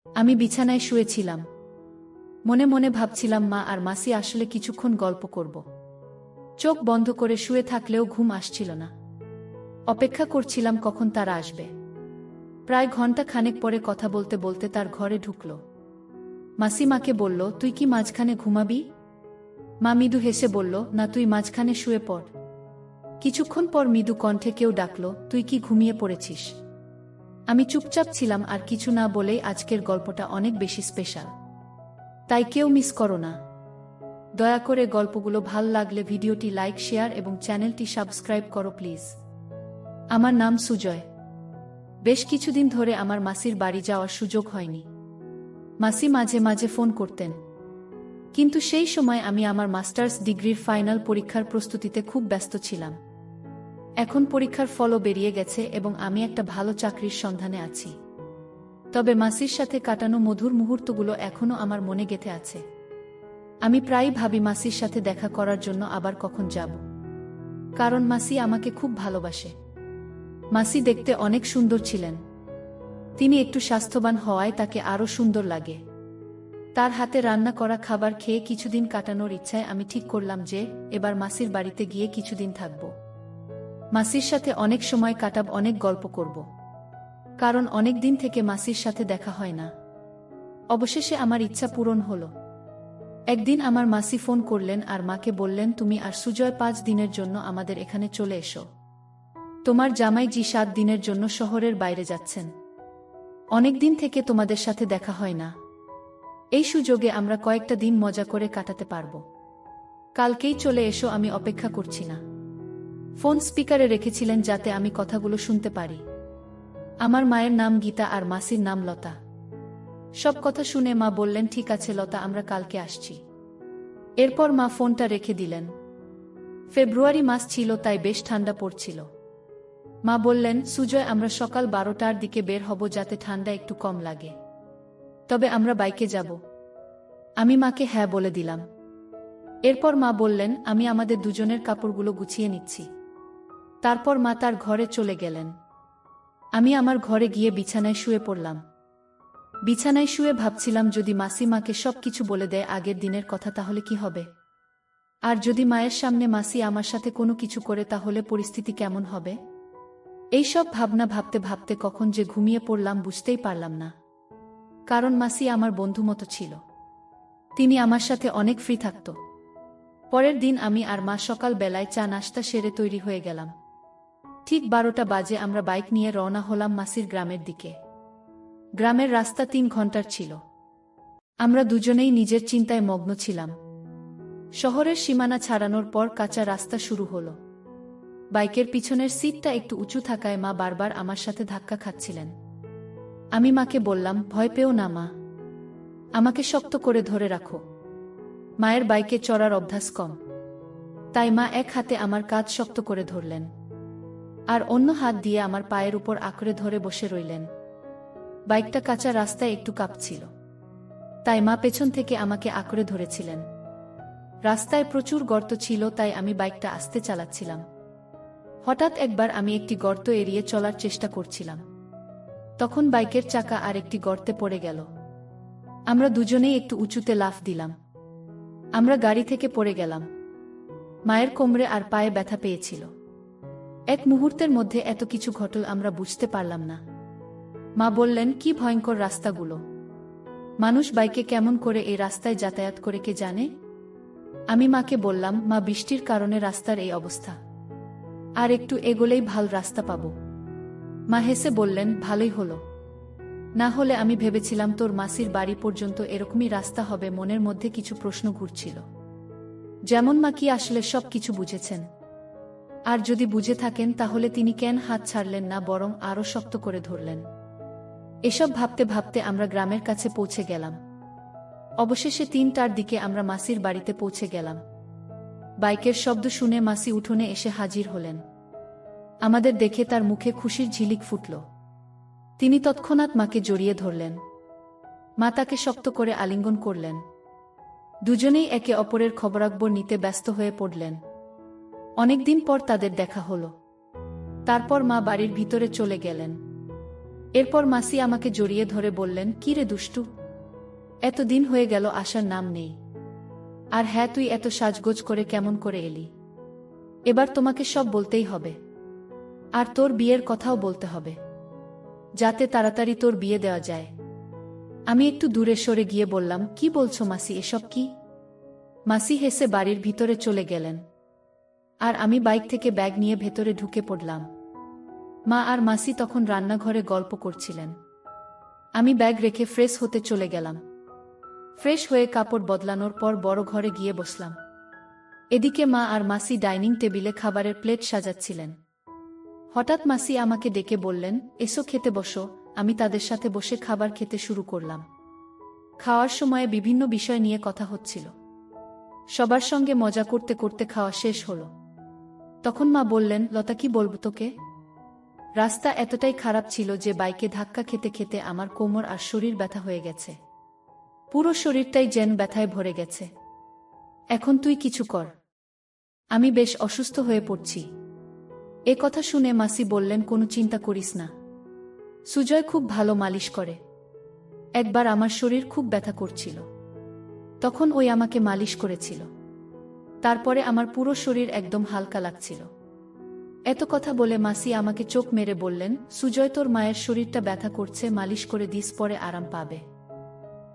আমি বিছানায় শুয়েছিলাম। মনে মনে ভাবছিলাম মা আর মাসি আসলে কিছুক্ষণ গল্প করব। চোখ বন্ধ করে শুয়ে থাকলেও ঘুম আসছিল না। অপেক্ষা করছিলাম কখন তারা আসবে। প্রায় ঘন্টা খানেক পরে কথা বলতে বলতে তার ঘরে ঢুকল। মাসি মাকে বলল, তুই কি মাঝখানে ঘুমাবি? মা মৃদু হেসে বলল, না, তুই মাঝখানে শুয়ে পড়। কিছুক্ষণ পর মৃদু কণ্ঠে কেউ ডাকল, তুই কি ঘুমিয়ে পড়েছিস? আমি চুপচাপ ছিলাম আর কিছু না বলেই আজকের গল্পটা অনেক বেশি স্পেশাল। তাই কেউ মিস করো না। দয়া করে গল্পগুলো ভাল লাগলে ভিডিওটি লাইক, শেয়ার এবং চ্যানেলটি সাবস্ক্রাইব করো প্লিজ। আমার নাম সুজয়। বেশ কিছুদিন ধরে আমার মাসির বাড়ি যাওয়ার সুযোগ হয়নি। মাসি মাঝে মাঝে ফোন করতেন, কিন্তু সেই সময় আমি আমার মাস্টার্স ডিগ্রির ফাইনাল পরীক্ষার প্রস্তুতিতে খুব ব্যস্ত ছিলাম। এখন পরীক্ষার ফলও বেরিয়ে গেছে এবং আমি একটা ভালো চাকরির সন্ধানে আছি। তবে মাসির সাথে কাটানো মধুর মুহূর্তগুলো এখনও আমার মনে গেঁথে আছে। আমি প্রায়ই ভাবি মাসির সাথে দেখা করার জন্য আবার কখন যাব। কারণ মাসি আমাকে খুব ভালোবাসে। মাসি দেখতে অনেক সুন্দর ছিলেন। তিনি একটু স্বাস্থ্যবান হওয়ায় তাকে আরও সুন্দর লাগে। তার হাতে রান্না করা খাবার খেয়ে কিছুদিন কাটানোর ইচ্ছায় আমি ঠিক করলাম যে এবার মাসির বাড়িতে গিয়ে কিছুদিন থাকব। মাসির সাথে অনেক সময় কাটাব, অনেক গল্প করব। কারণ অনেক দিন থেকে মাসির সাথে দেখা হয় না। অবশেষে আমার ইচ্ছা পূরণ হলো। একদিন আমার মাসি ফোন করলেন আর মাকে বললেন, তুমি আর সুজয় 5 দিনের জন্য আমাদের এখানে চলে এসো। তোমার জামাই জি 7 দিনের জন্য শহরের বাইরে যাচ্ছেন। অনেক দিন থেকে তোমাদের সাথে দেখা হয় না। এই সুযোগে আমরা কয়েকটা দিন মজা করে কাটাতে পারব। কালকেই চলে এসো, আমি অপেক্ষা করছি না। ফোন স্পিকারে রেখেছিলেন যাতে আমি কথাগুলো শুনতে পারি। আমার মায়ের নাম গীতা আর মাসির নাম লতা। সব কথা শুনে মা বললেন, ঠিক আছে লতা, আমরা কালকে আসছি। এরপর মা ফোনটা রেখে দিলেন। ফেব্রুয়ারি মাস ছিল, তাই বেশ ঠান্ডা পড়ছিল। মা বললেন, সুজয়, আমরা সকাল 12টার দিকে বের হব যাতে ঠান্ডা একটু কম লাগে। তবে আমরা বাইকে যাব। আমি মাকে হ্যাঁ বলে দিলাম। এরপর মা বললেন, আমি আমাদের দুজনের কাপড়গুলো গুছিয়ে নিচ্ছি। তারপর মা তার ঘরে চলে গেলেন। আমি আমার ঘরে গিয়ে বিছানায় শুয়ে পড়লাম। বিছানায় শুয়ে ভাবছিলাম, যদি মাসি মাকে সব কিছু বলে দেয় আগের দিনের কথা, তাহলে কি হবে? আর যদি মায়ের সামনে মাসি আমার সাথে কোনো কিছু করে, তাহলে পরিস্থিতি কেমন হবে? এইসব ভাবনা ভাবতে ভাবতে কখন যে ঘুমিয়ে পড়লাম বুঝতেই পারলাম না। কারণ মাসি আমার বন্ধু মতো ছিল। তিনি আমার সাথে অনেক ফ্রি থাকত। পরের দিন আমি আর মা সকাল বেলায় চা নাস্তা সেরে তৈরি হয়ে গেলাম। ঠিক 12টা বাজে আমরা বাইক নিয়ে রওনা হলাম মাসির গ্রামের দিকে। গ্রামের রাস্তা 3 ঘন্টার ছিল। আমরা দুজনেই নিজের চিন্তায় মগ্ন ছিলাম। শহরের সীমানা ছাড়ানোর পর কাঁচা রাস্তা শুরু হলো। বাইকের পিছনের সিটটা একটু উঁচু থাকায় মা বারবার আমার সাথে ধাক্কা খাচ্ছিলেন। আমি মাকে বললাম, ভয় পেও না মা, আমাকে শক্ত করে ধরে রাখো। মায়ের বাইকে চড়ার অভ্যাস কম, তাই মা এক হাতে আমার কাঁধ শক্ত করে ধরলেন আর অন্য হাত দিয়ে আমার পায়ের উপর আঁকড়ে ধরে বসে রইলেন। বাইকটা কাঁচা রাস্তায় একটু কাঁপছিল, তাই মা পেছন থেকে আমাকে আঁকড়ে ধরেছিলেন। রাস্তায় প্রচুর গর্ত ছিল, তাই আমি বাইকটা আস্তে চালাচ্ছিলাম। হঠাৎ একবার আমি একটি গর্ত এড়িয়ে চলার চেষ্টা করছিলাম। তখন বাইকের চাকা আর একটি গর্তে পড়ে গেল। আমরা দুজনেই একটু উঁচুতে লাফ দিলাম। আমরা গাড়ি থেকে পড়ে গেলাম। মায়ের কোমরে আর পায়ে ব্যথা পেয়েছিল। এক মুহূর্তের মধ্যে এত কিছু ঘটল আমরা বুঝতে পারলাম না। মা বললেন, কি ভয়ঙ্কর রাস্তাগুলো! মানুষ বাইকে কেমন করে এই রাস্তায় যাতায়াত করে কে জানে? আমি মাকে বললাম, মা, বৃষ্টির কারণে রাস্তার এই অবস্থা। আর একটু এগোলেই ভাল রাস্তা পাবো। মা হেসে বললেন, ভালোই হলো। না হলে আমি ভেবেছিলাম তোর মাসির বাড়ি পর্যন্ত এরকমই রাস্তা হবে। মনের মধ্যে কিছু প্রশ্ন ঘুরছিল, যেমন মা কি আসলে সব কিছু বুঝেছেন? আর যদি বুঝে থাকেন, তাহলে তিনি কেন হাত ছাড়লেন না, বরং আরও শক্ত করে ধরলেন? এসব ভাবতে ভাবতে আমরা গ্রামের কাছে পৌঁছে গেলাম। অবশেষে 3টার দিকে আমরা মাসির বাড়িতে পৌঁছে গেলাম। বাইকের শব্দ শুনে মাসি উঠোনে এসে হাজির হলেন। আমাদের দেখে তার মুখে খুশির ঝিলিক ফুটল। তিনি তৎক্ষণাৎ মাকে জড়িয়ে ধরলেন। মা তাকে শক্ত করে আলিঙ্গন করলেন। দুজনেই একে অপরের খবরাখবর নিতে ব্যস্ত হয়ে পড়লেন। অনেকদিন পর তাদের দেখা হলো। তারপর মা বাড়ির ভিতরে চলে গেলেন। এরপর মাসি আমাকে জড়িয়ে ধরে বললেন, কি রে দুষ্টু, এতদিন হয়ে গেল আসার নাম নেই। আর হ্যাঁ, তুই এত সাজগোজ করে কেমন করে এলি? এবার তোমাকে সব বলতেই হবে, আর তোর বিয়ের কথাও বলতে হবে, যাতে তাড়াতাড়ি তোর বিয়ে দেওয়া যায়। আমি একটু দূরে সরে গিয়ে বললাম, কি বলছো মাসি, এসব কি? মাসি হেসে বাড়ির ভিতরে চলে গেলেন, আর আমি বাইক থেকে ব্যাগ নিয়ে ভেতরে ঢুকে পড়লাম। মা আর মাসি তখন রান্নাঘরে গল্প করছিলেন। আমি ব্যাগ রেখে ফ্রেশ হতে চলে গেলাম। ফ্রেশ হয়ে কাপড় বদলানোর পর বড় ঘরে গিয়ে বসলাম। এদিকে মা আর মাসি ডাইনিং টেবিলে খাবারের প্লেট সাজাচ্ছিলেন। হঠাৎ মাসি আমাকে ডেকে বললেন, এসো খেতে বসো। আমি তাদের সাথে বসে খাবার খেতে শুরু করলাম। খাওয়ার সময়ে বিভিন্ন বিষয় নিয়ে কথা হচ্ছিল। সবার সঙ্গে মজা করতে করতে খাওয়া শেষ হলো। তখন মা বললেন, লতা, কি বলবো তোকে? রাস্তা এতটাই খারাপ ছিল যে বাইকে ধাক্কা খেতে খেতে আমার কোমর আর শরীর ব্যথা হয়ে গেছে। পুরো শরীরটাই যেন ব্যথায় ভরে গেছে। এখন তুই কিছু কর, আমি বেশ অসুস্থ হয়ে পড়ছি। এ কথা শুনে মাসি বললেন, কোনো চিন্তা করিস না, সুজয় খুব ভালো মালিশ করে। একবার আমার শরীর খুব ব্যথা করছিল, তখন ওই আমাকে মালিশ করেছিল। তারপরে আমার পুরো শরীর একদম হালকা লাগছিল। এত কথা বলে মাসি আমাকে চোখ মেরে বললেন, সুজয়, তোর মায়ের শরীরটা ব্যথা করছে, মালিশ করে দিস, পরে আরাম পাবে।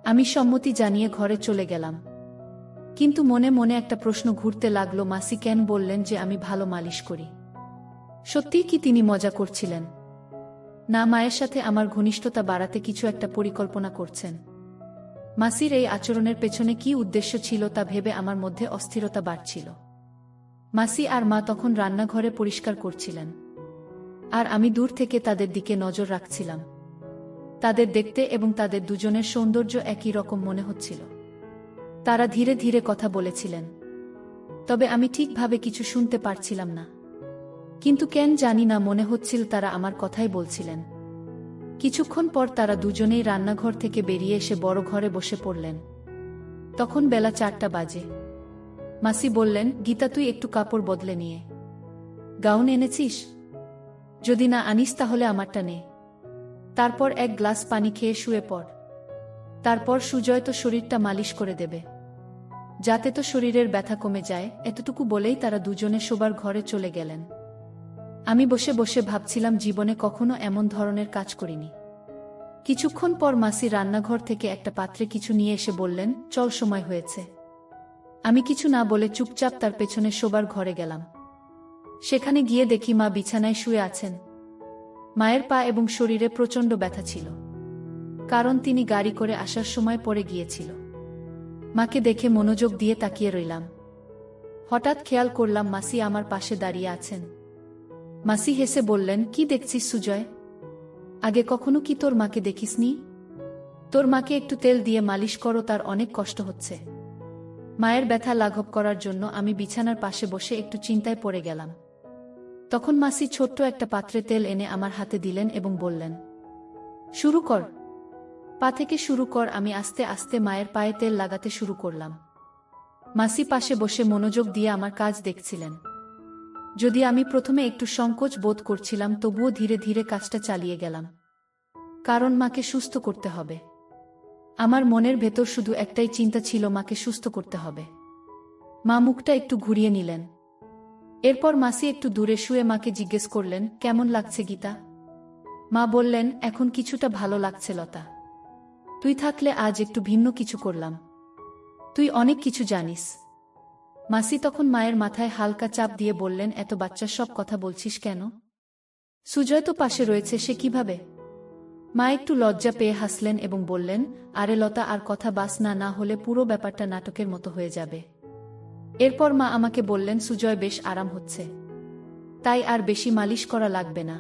আমি সম্মতি জানিয়ে ঘরে চলে গেলাম। কিন্তু মনে মনে একটা প্রশ্ন ঘুরতে লাগলো, মাসি কেন বললেন যে আমি ভালো মালিশ করি? সত্যিই কি তিনি মজা করছিলেন? না, মায়ের সাথে আমার ঘনিষ্ঠতা বাড়াতে কিছু একটা পরিকল্পনা করছেন। মাসির এই আচরণের পেছনে কি উদ্দেশ্য ছিল তা ভেবে আমার মধ্যে অস্থিরতা বাড়ছিল। মাসি আর মা তখন রান্নাঘরে পরিষ্কার করছিলেন, আর আমি দূর থেকে তাদের দিকে নজর রাখছিলাম। তাদের দেখতে এবং তাদের দুজনের সৌন্দর্য একই রকম মনে হচ্ছিল। তারা ধীরে ধীরে কথা বলেছিলেন, তবে আমি ঠিকভাবে কিছু শুনতে পারছিলাম না। কিন্তু কেন জানি না মনে হচ্ছিল তারা আমার কথাই বলছিলেন। কিছুক্ষণ পর তারা দুজনেই রান্নাঘর থেকে বেরিয়ে এসে বড় ঘরে বসে পড়লেন। তখন বেলা 4টা বাজে। মাসি বললেন, গীতা, তুই একটু কাপড় বদলে নিয়ে গাউন এনেছিস? যদি না আনিস তাহলে আমারটা নে। তারপর এক গ্লাস পানি খেয়ে শুয়ে পড়। তারপর সুজয় তো শরীরটা মালিশ করে দেবে, যাতে তো শরীরের ব্যথা কমে যায়। এতটুকু বলেই তারা দুজনে শোবার ঘরে চলে গেলেন। আমি বসে বসে ভাবছিলাম, জীবনে কখনো এমন ধরনের কাজ করিনি। কিছুক্ষণ পর মাসি রান্নাঘর থেকে একটা পাত্রে কিছু নিয়ে এসে বললেন, চল, সময় হয়েছে। আমি কিছু না বলে চুপচাপ তার পেছনে শোবার ঘরে গেলাম। সেখানে গিয়ে দেখি মা বিছানায় শুয়ে আছেন। মায়ের পা এবং শরীরে প্রচণ্ড ব্যথা ছিল, কারণ তিনি গাড়ি করে আসার সময় পড়ে গিয়েছিল। মাকে দেখে মনোযোগ দিয়ে তাকিয়ে রইলাম। হঠাৎ খেয়াল করলাম মাসি আমার পাশে দাঁড়িয়ে আছেন। মাসি হেসে বললেন, কি দেখছিস সুজয়? আগে কখনো কি তোর মাকে দেখিসনি? তোর মাকে একটু তেল দিয়ে মালিশ করো, তার অনেক কষ্ট হচ্ছে। মায়ের ব্যথা লাঘব করার জন্য আমি বিছানার পাশে বসে একটু চিন্তায় পড়ে গেলাম। তখন মাসি ছোট্ট একটা পাত্রে তেল এনে আমার হাতে দিলেন এবং বললেন, শুরু কর, পা থেকে শুরু কর। আমি আস্তে আস্তে মায়ের পায়ে তেল লাগাতে শুরু করলাম। মাসি পাশে বসে মনোযোগ দিয়ে আমার কাজ দেখছিলেন। যদি আমি প্রথমে একটু সংকোচ বোধ করছিলাম, তবুও ধীরে ধীরে কাজটা চালিয়ে গেলাম, কারণ মাকে সুস্থ করতে হবে। আমার মনের ভেতর শুধু একটাই চিন্তা ছিল, মাকে সুস্থ করতে হবে। মা মুখটা একটু ঘুরিয়ে নিলেন। এরপর মাসি একটু দূরে শুয়ে মাকে জিজ্ঞেস করলেন, কেমন লাগছে গীতা? মা বললেন, এখন কিছুটা ভালো লাগছে লতা। তুই থাকলে আজ একটু ভিন্ন কিছু করলাম। তুই অনেক কিছু জানিস। মাসি তখন মায়ের মাথায় হালকা চাপ দিয়ে বললেন, এত বাচ্চার সব কথা বলছিস কেন? সুজয় তো পাশে রয়েছে, সে কিভাবে? মা একটু লজ্জা পেয়ে হাসলেন এবং বললেন, আরে লতা, আর কথা বাস না, না হলে পুরো ব্যাপারটা নাটকের মতো হয়ে যাবে। এরপর মা আমাকে বললেন, সুজয় বেশ আরাম হচ্ছে, তাই আর বেশি মালিশ করা লাগবে না।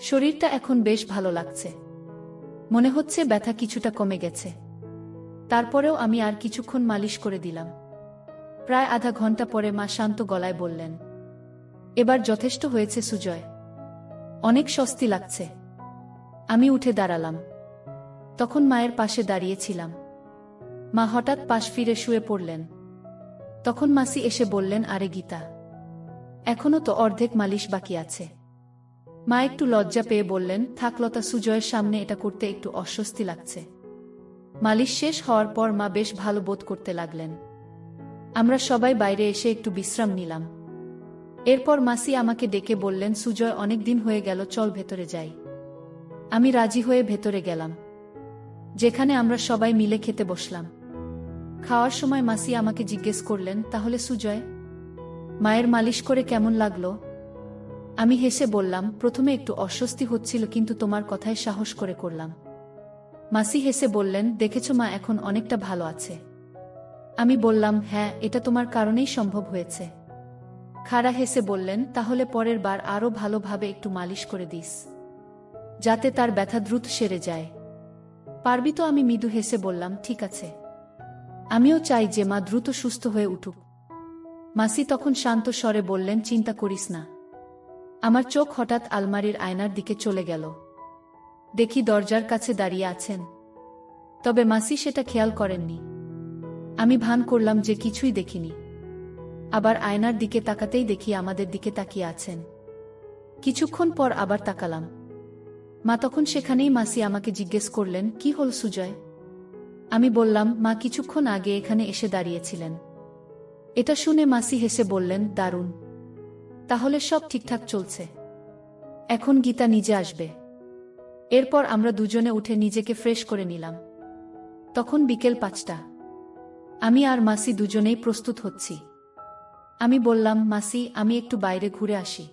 শরীরটা এখন বেশ ভালো লাগছে, মনে হচ্ছে ব্যথা কিছুটা কমে গেছে। তারপরেও আমি আর কিছুক্ষণ মালিশ করে দিলাম। প্রায় আধা ঘন্টা পরে মা শান্ত গলায় বললেন, এবার যথেষ্ট হয়েছে সুজয়, অনেক স্বস্তি লাগছে। আমি উঠে দাঁড়ালাম। তখন মায়ের পাশে দাঁড়িয়েছিলাম। মা হঠাৎ পাশ ফিরে শুয়ে পড়লেন। তখন মাসি এসে বললেন, আরে গীতা, এখনো তো অর্ধেক মালিশ বাকি আছে, মা একটু লজ্জা পেয়ে বললেন, থাক লতা, সুজয়ের সামনে এটা করতে একটু অস্বস্তি লাগছে। মালিশ শেষ হওয়ার পর মা বেশ ভালো বোধ করতে লাগলেন। আমরা সবাই বাইরে এসে একটু বিশ্রাম নিলাম। এরপর মাসি আমাকে ডেকে বললেন, সুজয়, অনেক দিন হয়ে গেল, চল ভেতরে যাই। আমি রাজি হয়ে ভেতরে গেলাম, যেখানে আমরা সবাই মিলে খেতে বসলাম। খাওয়ার সময় মাসি আমাকে জিজ্ঞেস করলেন, তাহলে সুজয়, মায়ের মালিশ করে কেমন লাগলো? আমি হেসে বললাম, প্রথমে একটু অস্বস্তি হচ্ছিল, কিন্তু তোমার কথায় সাহস করে করলাম। মাসি হেসে বললেন, দেখেছ মা এখন অনেকটা ভালো আছে। আমি বললাম, হ্যাঁ, এটা তোমার কারণেই সম্ভব হয়েছে। খাড়া হেসে বললেন, তাহলে পরের বার আরও ভালোভাবে একটু মালিশ করে দিস, যাতে তার ব্যথা দ্রুত সেরে যায়। পারবি তো? আমি মৃদু হেসে বললাম, ঠিক আছে। আমিও চাই যে মা দ্রুত সুস্থ হয়ে উঠুক। মাসি তখন শান্ত স্বরে বললেন, চিন্তা করিস না। আমার চোখ হঠাৎ আলমারির আয়নার দিকে চলে গেল। দেখি দরজার কাছে দাঁড়িয়ে আছেন। তবে মাসি সেটা খেয়াল করেননি। আমি ভান করলাম যে কিছুই দেখিনি। আবার আয়নার দিকে তাকাতেই দেখি আমাদের দিকে তাকিয়ে আছেন। কিছুক্ষণ পর আবার তাকালাম। মা তখন সেখানেই। মাসি আমাকে জিজ্ঞেস করলেন, কি হল সুজয়? আমি বললাম, মা কিছুক্ষণ আগে এখানে এসে দাঁড়িয়েছিলেন। এটা শুনে মাসি হেসে বললেন, দারুণ, তাহলে সব ঠিকঠাক চলছে। এখন গীতা নিজে আসবে। এরপর আমরা দুজনে উঠে নিজেকে ফ্রেশ করে নিলাম। তখন বিকেল 5টা। আমি আর মাসি দুজনেই প্রস্তুত হচ্ছি। আমি বললাম, মাসি, আমি একটু বাইরে ঘুরে আসি।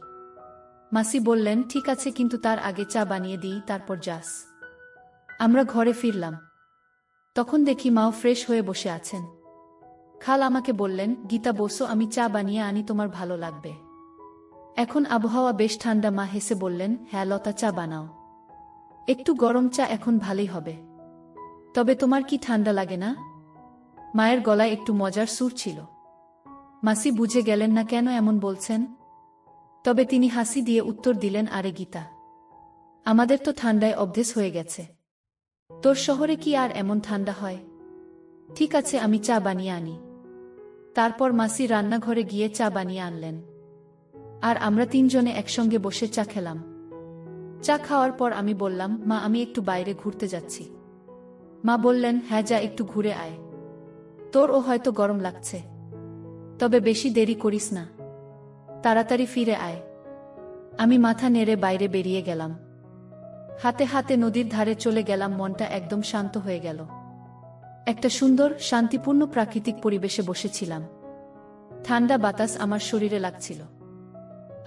মাসি বললেন, ঠিক আছে, কিন্তু তার আগে চা বানিয়ে দিই, তারপর যাস। আমরা ঘরে ফিরলাম। তখন দেখি মাও ফ্রেশ হয়ে বসে আছেন। খাল আমাকে বললেন, গীতা বসো, আমি চা বানিয়ে আনি, তোমার ভালো লাগবে। এখন আবহাওয়া বেশ ঠান্ডা। মা হেসে বললেন, হ্যাঁ লতা, চা বানাও। একটু গরম চা এখন ভালোই হবে। তবে তোমার কি ঠান্ডা লাগে না? মায়ের গলায় একটু মজার সুর ছিল। মাসি বুঝে গেলেন না কেন এমন বলছেন। তবে তিনি হাসি দিয়ে উত্তর দিলেন, আরে গীতা, আমাদের তো ঠান্ডায় অভ্যেস হয়ে গেছে। তোর শহরে কি আর এমন ঠান্ডা হয়? ঠিক আছে, আমি চা বানিয়ে আনি। তারপর মাসি রান্নাঘরে গিয়ে চা বানিয়ে আনলেন। আর আমরা তিনজনে একসঙ্গে বসে চা খেলাম। চা খাওয়ার পর আমি বললাম, মা, আমি একটু বাইরে ঘুরতে যাচ্ছি। মা বললেন, হ্যাঁ যা, একটু ঘুরে আয়। তোরও হয়তো গরম লাগছে। তবে বেশি দেরি করিস না, তাড়াতাড়ি ফিরে আয়। আমি মাথা নেড়ে বাইরে বেরিয়ে গেলাম। হাতে হাতে নদীর ধারে চলে গেলাম। মনটা একদম শান্ত হয়ে গেল। একটা সুন্দর, শান্তিপূর্ণ প্রাকৃতিক পরিবেশে বসেছিলাম। ঠান্ডা বাতাস আমার শরীরে লাগছিল।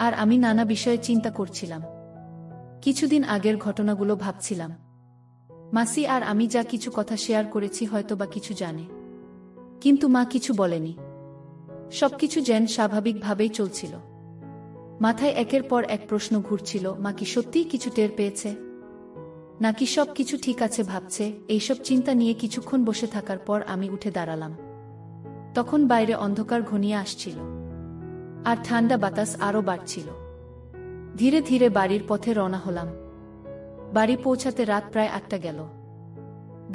আর আমি নানা বিষয়ে চিন্তা করছিলাম। কিছুদিন আগের ঘটনাগুলো ভাবছিলাম। মাসি আর আমি যা কিছু কথা শেয়ার করেছি, হয়তো বা কিছু জানে, কিন্তু মা কিছু বলেনি। সবকিছু যেন স্বাভাবিকভাবেই চলছিল। মাথায় একের পর এক প্রশ্ন ঘুরছিল, মা কি সত্যিই কিছু টের পেয়েছে, নাকি সব কিছু ঠিক আছে ভাবছে। এইসব চিন্তা নিয়ে কিছুক্ষণ বসে থাকার পর আমি উঠে দাঁড়ালাম। তখন বাইরে অন্ধকার ঘনিয়ে আসছিল, আর ঠান্ডা বাতাস আরও বাড়ছিল। ধীরে ধীরে বাড়ির পথে রওনা হলাম। বাড়ি পৌঁছাতে রাত প্রায় 8টা গেল।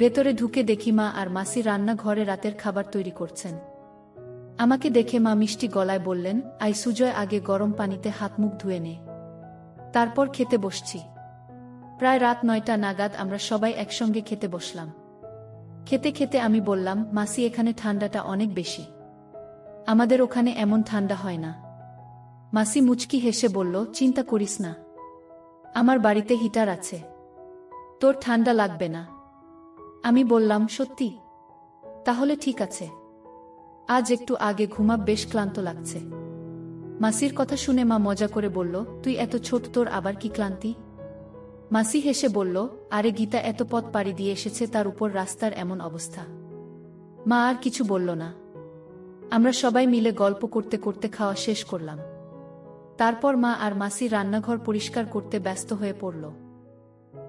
ভেতরে ঢুকে দেখি মা আর মাসি রান্নাঘরে রাতের খাবার তৈরি করছেন। আমাকে দেখে মা মিষ্টি গলায় বললেন, আই সুজয়, আগে গরম পানিতে হাত মুখ ধুয়ে নে, তারপর খেতে বসছি। প্রায় রাত 9টা নাগাদ আমরা সবাই একসঙ্গে খেতে বসলাম। খেতে খেতে আমি বললাম, মাসি, এখানে ঠান্ডাটা অনেক বেশি। আমাদের ওখানে এমন ঠান্ডা হয় না। মাসি মুচকি হেসে বলল, চিন্তা করিস না, আমার বাড়িতে হিটার আছে, তোর ঠান্ডা লাগবে না। আমি বললাম, সত্যি? তাহলে ঠিক আছে, আজ একটু আগে ঘুমাব, বেশ ক্লান্ত লাগছে। মাসির কথা শুনে মা মজা করে বলল, তুই এত ছোট, তোর আবার কি ক্লান্তি? মাসি হেসে বলল, আরে গীতা এত পথ পাড়ি দিয়ে এসেছে, তার উপর রাস্তার এমন অবস্থা। মা আর কিছু বলল না। আমরা সবাই মিলে গল্প করতে করতে খাওয়া শেষ করলাম। তারপর মা আর মাসি রান্নাঘর পরিষ্কার করতে ব্যস্ত হয়ে পড়ল।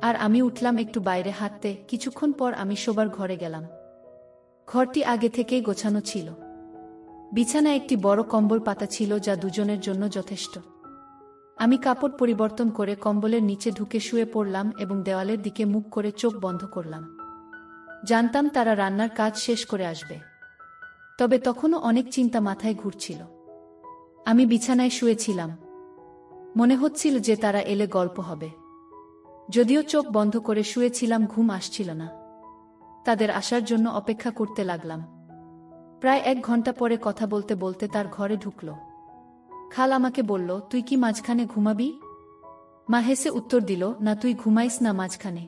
আর আমি উঠলাম একটু বাইরে হাঁটতে। কিছুক্ষণ পর আমি শোবার ঘরে গেলাম। ঘরটি আগে থেকেই গোছানো ছিল। বিছানায় একটি বড় কম্বল পাতা ছিল, যা দুজনের জন্য যথেষ্ট। আমি কাপড় পরিবর্তন করে কম্বলের নিচে ঢুকে শুয়ে পড়লাম এবং দেওয়ালের দিকে মুখ করে চোখ বন্ধ করলাম। জানতাম তারা রান্নার কাজ শেষ করে আসবে। তবে তখনও অনেক চিন্তা মাথায় ঘুরছিল। আমি বিছানায় শুয়েছিলাম। মনে হচ্ছিল যে তারা এলে গল্প হবে। যদিও চোখ বন্ধ করে শুয়েছিলাম, ঘুম আসছিল না। তাদের আসার জন্য অপেক্ষা করতে লাগলাম। প্রায় 1 ঘন্টা পরে কথা বলতে বলতে তার ঘরে ঢুকল। খাল আমাকে বলল, তুই কি মাঝখানে ঘুমাবি? মা হেসে উত্তর দিল, না, তুই ঘুমাইস না মাঝখানে।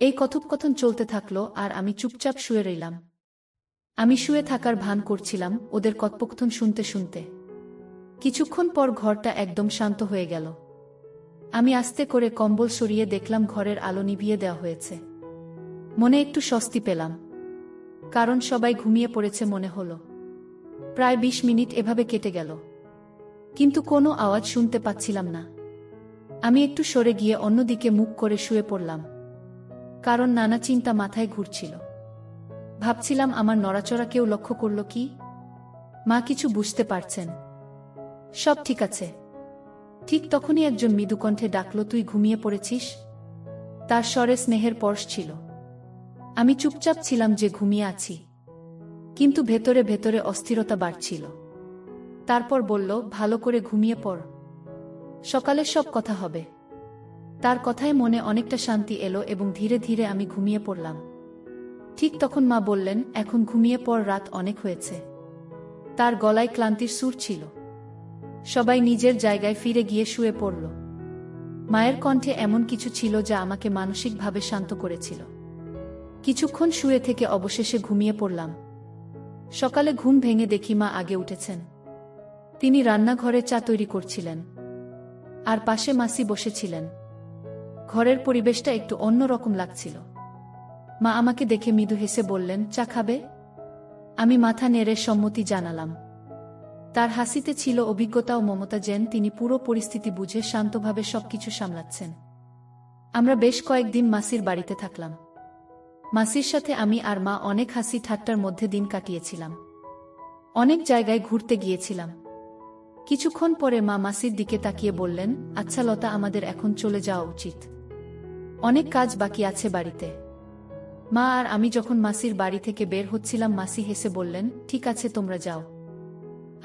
এই কথোপকথন চলতে থাকলো আর আমি চুপচাপ শুয়ে রইলাম। আমি শুয়ে থাকার ভান করছিলাম ওদের কথোপকথন শুনতে শুনতে। কিছুক্ষণ পর ঘরটা একদম শান্ত হয়ে গেল। আমি আস্তে করে কম্বল সরিয়ে দেখলাম ঘরের আলো নিভিয়ে দেওয়া হয়েছে। মনে একটু স্বস্তি পেলাম, কারণ সবাই ঘুমিয়ে পড়েছে মনে হলো। প্রায় 20 মিনিট এভাবে কেটে গেল, কিন্তু কোনো আওয়াজ শুনতে পাচ্ছিলাম না। আমি একটু সরে গিয়ে অন্যদিকে মুখ করে শুয়ে পড়লাম, কারণ নানা চিন্তা মাথায় ঘুরছিল। ভাবছিলাম, আমার নড়াচড়া কেউ লক্ষ্য করল কি? মা কিছু বুঝতে পারছেন? সব ঠিক আছে? ঠিক তখনই একজন মৃদু কণ্ঠে ডাকল, তুই ঘুমিয়ে পড়েছিস? তার স্বরে স্নেহের পরশ ছিল। আমি চুপচাপ ছিলাম যে ঘুমিয়ে আছি, কিন্তু ভেতরে ভেতরে অস্থিরতা বাড়ছিল। তারপর বলল, ভালো করে ঘুমিয়ে পড়, সকালে সব কথা হবে। তার কথায় মনে অনেকটা শান্তি এলো এবং ধীরে ধীরে আমি ঘুমিয়ে পড়লাম। ঠিক তখন মা বললেন, এখন ঘুমিয়ে পড়, রাত অনেক হয়েছে। তার গলায় ক্লান্তির সুর ছিল। সবাই নিজের জায়গায় ফিরে গিয়ে শুয়ে পড়ল। মায়ের কণ্ঠে এমন কিছু ছিল যা আমাকে মানসিকভাবে শান্ত করেছিল। কিছুক্ষণ শুয়ে থেকে অবশেষে ঘুমিয়ে পড়লাম। সকালে ঘুম ভেঙে দেখি মা আগে উঠেছেন। তিনি রান্নাঘরে চা তৈরি করছিলেন, আর পাশে মাসি বসেছিলেন। ঘরের পরিবেশটা একটু অন্যরকম লাগছিল। মা আমাকে দেখে মৃদু হেসে বললেন, চা খাবে? আমি মাথা নেড়ে সম্মতি জানালাম। তার হাসিতে ছিল অভিজ্ঞতা ও মমতা, যেন তিনি পুরো পরিস্থিতি বুঝে শান্তভাবে সবকিছু সামলাচ্ছেন। আমরা বেশ কয়েকদিন মাসির বাড়িতে থাকলাম। মাসির সাথে আমি আর মা অনেক হাসি ঠাট্টার মধ্যে দিন কাটিয়েছিলাম। অনেক জায়গায় ঘুরতে গিয়েছিলাম। কিছুক্ষণ পরে মা মাসির দিকে তাকিয়ে বললেন, আচ্ছা লতা, আমাদের এখন চলে যাওয়া উচিত। অনেক কাজ বাকি আছে বাড়িতে। মা আর আমি যখন মাসির বাড়ি থেকে বের হচ্ছিলাম, মাসি হেসে বললেন, ঠিক আছে, তোমরা যাও।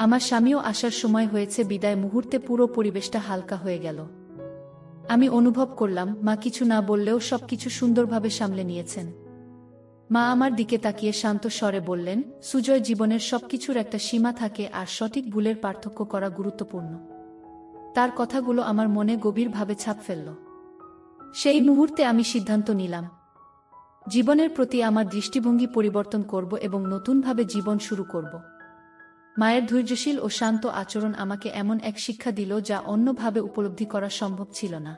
আমার স্বামীও আসার সময় হয়েছে। বিদায় মুহূর্তে পুরো পরিবেশটা হালকা হয়ে গেল। আমি অনুভব করলাম মা কিছু না বললেও সবকিছু সুন্দরভাবে সামলে নিয়েছেন। মা আমার দিকে তাকিয়ে শান্ত স্বরে বললেন, সুজয়, জীবনের সবকিছুর একটা সীমা থাকে আর সঠিক ভুলের পার্থক্য করা গুরুত্বপূর্ণ। তার কথাগুলো আমার মনে গভীরভাবে ছাপ ফেলল। সেই মুহূর্তে আমি সিদ্ধান্ত নিলাম, জীবনের প্রতি আমার দৃষ্টিভঙ্গি পরিবর্তন করব এবং নতুনভাবে জীবন শুরু করব। মায়ের ধৈর্যশীল ও শান্ত আচরণ আমাকে এমন এক শিক্ষা দিল যা অন্যভাবে উপলব্ধি করা সম্ভব ছিল না।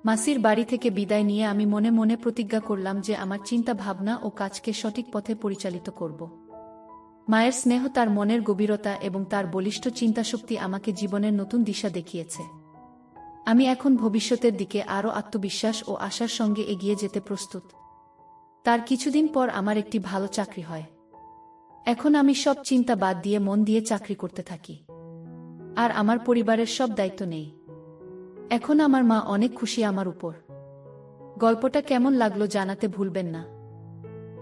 মাসির বাড়ি থেকে বিদায় নিয়ে আমি মনে মনে প্রতিজ্ঞা করলাম যে আমার চিন্তা ভাবনা ও কাজকে সঠিক পথে পরিচালিত করব। মায়ের স্নেহ, তার মনের গভীরতা এবং তার বলিষ্ঠ চিন্তাশক্তি আমাকে জীবনের নতুন দিশা দেখিয়েছে। আমি এখন ভবিষ্যতের দিকে আরও আত্মবিশ্বাস ও আশার সঙ্গে এগিয়ে যেতে প্রস্তুত। তার কিছুদিন পর আমার একটি ভালো চাকরি হয়। এখন আমি সব চিন্তা বাদ দিয়ে মন দিয়ে চাকরি করতে থাকি, আর আমার পরিবারের সব দায়িত্ব নেই। এখন আমার মা অনেক খুশি আমার উপর। গল্পটা কেমন লাগলো জানাতে ভুলবেন না।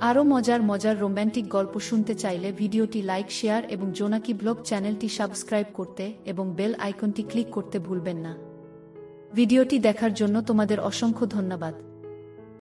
আরও মজার মজার রোম্যান্টিক গল্প শুনতে চাইলে ভিডিওটি লাইক, শেয়ার এবং জোনাকি ব্লগ চ্যানেলটি সাবস্ক্রাইব করতে এবং বেল আইকনটি ক্লিক করতে ভুলবেন না। ভিডিওটি দেখার জন্য তোমাদের অসংখ্য ধন্যবাদ।